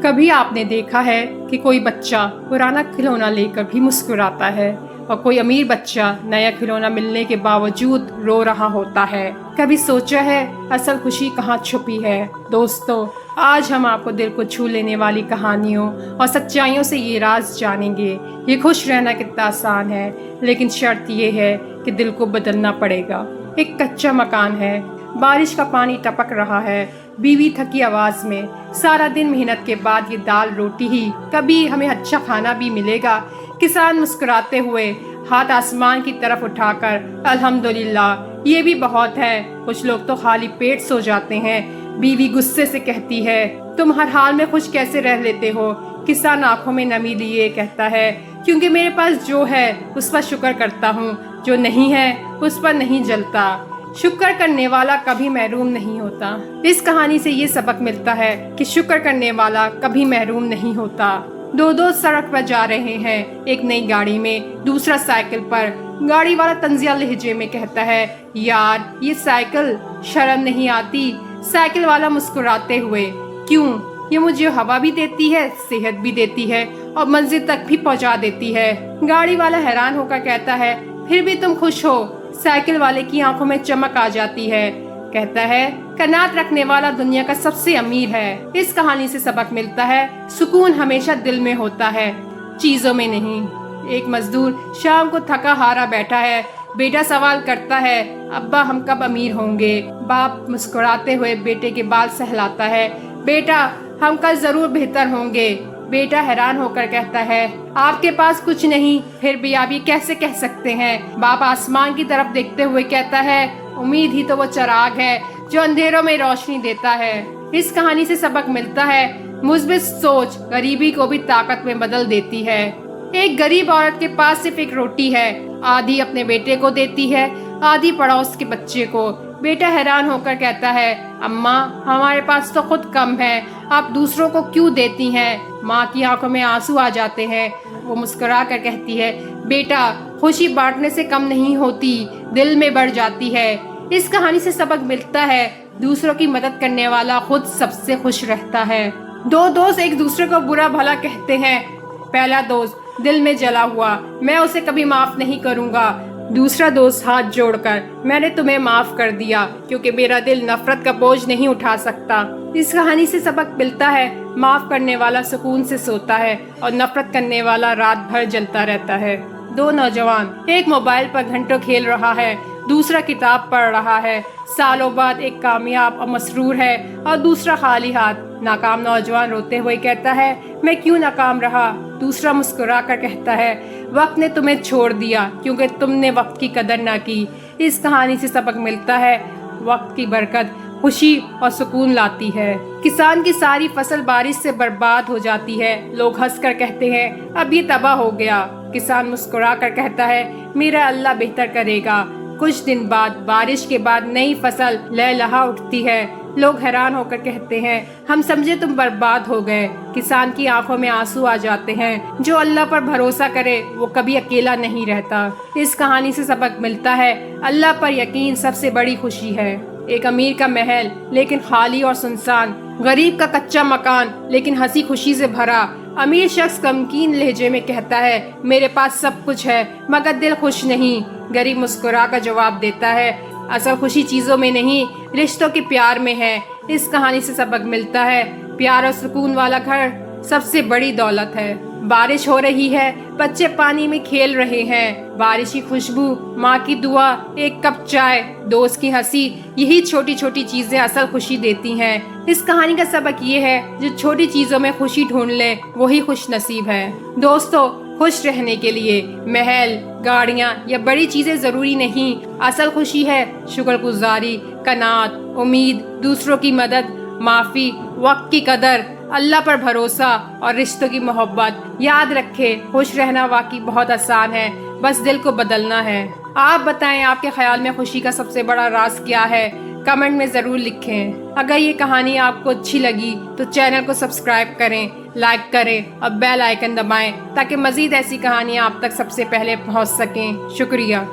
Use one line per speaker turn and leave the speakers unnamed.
कभी आपने देखा है कि कोई बच्चा पुराना खिलौना लेकर भी मुस्कुराता है और कोई अमीर बच्चा नया खिलौना मिलने के बावजूद रो रहा होता है। कभी सोचा है असल खुशी कहाँ छुपी है? दोस्तों, आज हम आपको दिल को छू लेने वाली कहानियों और सच्चाइयों से ये राज जानेंगे। ये खुश रहना कितना आसान है, लेकिन शर्त ये है कि दिल को बदलना पड़ेगा। एक कच्चा मकान है, बारिश का पानी टपक रहा है, बीवी थकी आवाज में, सारा दिन मेहनत के बाद ये दाल रोटी ही, कभी हमें अच्छा खाना भी मिलेगा। किसान मुस्कुराते हुए हाथ आसमान की तरफ उठाकर अल्हम्दुलिल्लाह, ये भी बहुत है। कुछ लोग तो खाली पेट सो जाते हैं। बीवी गुस्से से कहती है, तुम हर हाल में खुश कैसे रह लेते हो? किसान आंखों में नमी लिए कहता है, क्योंकि मेरे पास जो है उस पर शुक्र करता हूँ, जो नहीं है उस पर नहीं जलता। शुक्र करने वाला कभी महरूम नहीं होता। इस कहानी से ये सबक मिलता है कि शुक्र करने वाला कभी महरूम नहीं होता। दो दोस्त सड़क पर जा रहे हैं, एक नई गाड़ी में, दूसरा साइकिल पर। गाड़ी वाला तंजिया लहजे में कहता है, यार ये साइकिल, शर्म नहीं आती? साइकिल वाला मुस्कुराते हुए, क्यों? ये मुझे हवा भी देती है, सेहत भी देती है और मंजिल तक भी पहुंचा देती है। गाड़ी वाला हैरान होकर कहता है, फिर भी तुम खुश हो? साइकिल वाले की आंखों में चमक आ जाती है। कहता है, कनात रखने वाला दुनिया का सबसे अमीर है। इस कहानी से सबक मिलता है, सुकून हमेशा दिल में होता है, चीजों में नहीं। एक मजदूर शाम को थका हारा बैठा है। बेटा सवाल करता है, अब्बा हम कब अमीर होंगे? बाप मुस्कुराते हुए बेटे के बाल सहलाता है, बेटा हम कल जरूर बेहतर होंगे। बेटा हैरान होकर कहता है, आपके पास कुछ नहीं, फिर भी आप ये कैसे कह सकते हैं? बाप आसमान की तरफ देखते हुए कहता है, उम्मीद ही तो वो चिराग है जो अंधेरों में रोशनी देता है। इस कहानी से सबक मिलता है, मुस्बित सोच गरीबी को भी ताकत में बदल देती है। एक गरीब औरत के पास सिर्फ एक रोटी है, आधी अपने बेटे को देती है, आधी पड़ोस के बच्चे को। बेटा हैरान होकर कहता है, अम्मा हमारे पास तो खुद कम है, आप दूसरों को क्यों देती हैं? माँ की आंखों में आंसू आ जाते हैं। वो मुस्कुरा कर कहती है, बेटा खुशी बांटने से कम नहीं होती, दिल में बढ़ जाती है। इस कहानी से सबक मिलता है, दूसरों की मदद करने वाला खुद सबसे खुश रहता है। दो दोस्त एक दूसरे को बुरा भला कहते हैं। पहला दोस्त दिल में जला हुआ, मैं उसे कभी माफ नहीं करूँगा। दूसरा दोस्त हाथ जोड़कर, मैंने तुम्हें माफ कर दिया क्योंकि मेरा दिल नफरत का बोझ नहीं उठा सकता। इस कहानी से सबक मिलता है, माफ करने वाला सुकून से सोता है और नफरत करने वाला रात भर जलता रहता है। दो नौजवान, एक मोबाइल पर घंटों खेल रहा है, दूसरा किताब पढ़ रहा है। सालों बाद एक कामयाब और मसरूर है और दूसरा खाली हाथ। नाकाम नौजवान रोते हुए कहता है, मैं क्यों नाकाम रहा? दूसरा मुस्कुरा कर कहता है, वक्त ने तुम्हें छोड़ दिया क्योंकि तुमने वक्त की कदर ना की। इस कहानी से सबक मिलता है, वक्त की बरकत खुशी और सुकून लाती है। किसान की सारी फसल बारिश से बर्बाद हो जाती है। लोग हंसकर कहते हैं, अब ये तबाह हो गया। किसान मुस्कुरा कर कहता है, मेरा अल्लाह बेहतर करेगा। कुछ दिन बाद बारिश के बाद नई फसल लहलहा उठती है। लोग हैरान होकर कहते हैं, हम समझे तुम बर्बाद हो गए। किसान की आंखों में आंसू आ जाते हैं। जो अल्लाह पर भरोसा करे वो कभी अकेला नहीं रहता। इस कहानी से सबक मिलता है, अल्लाह पर यकीन सबसे बड़ी खुशी है। एक अमीर का महल लेकिन खाली और सुनसान, गरीब का कच्चा मकान लेकिन हंसी खुशी से भरा। अमीर शख्स गमगीन लहजे में कहता है, मेरे पास सब कुछ है मगर दिल खुश नहीं। गरीब मुस्कुरा कर जवाब देता है, असल खुशी चीजों में नहीं, रिश्तों के प्यार में है। इस कहानी से सबक मिलता है, प्यार और सुकून वाला घर सबसे बड़ी दौलत है। बारिश हो रही है, बच्चे पानी में खेल रहे हैं। बारिश की खुशबू, माँ की दुआ, एक कप चाय, दोस्त की हंसी, यही छोटी छोटी चीजें असल खुशी देती हैं। इस कहानी का सबक ये है, जो छोटी चीजों में खुशी ढूंढ ले वही खुश नसीब है। दोस्तों, खुश रहने के लिए महल, गाड़ियाँ या बड़ी चीजें जरूरी नहीं। असल खुशी है शुक्रगुजारी, कनात, उम्मीद, दूसरों की मदद, माफी, वक्त की कदर, अल्लाह पर भरोसा और रिश्तों की मोहब्बत। याद रखें, खुश रहना वाकई बहुत आसान है, बस दिल को बदलना है। आप बताएं, आपके ख्याल में खुशी का सबसे बड़ा राज क्या है? कमेंट में ज़रूर लिखें। अगर ये कहानी आपको अच्छी लगी तो चैनल को सब्सक्राइब करें, लाइक करें और बेल आइकन दबाएं ताकि मज़ीद ऐसी कहानियाँ आप तक सबसे पहले पहुँच सकें। शुक्रिया।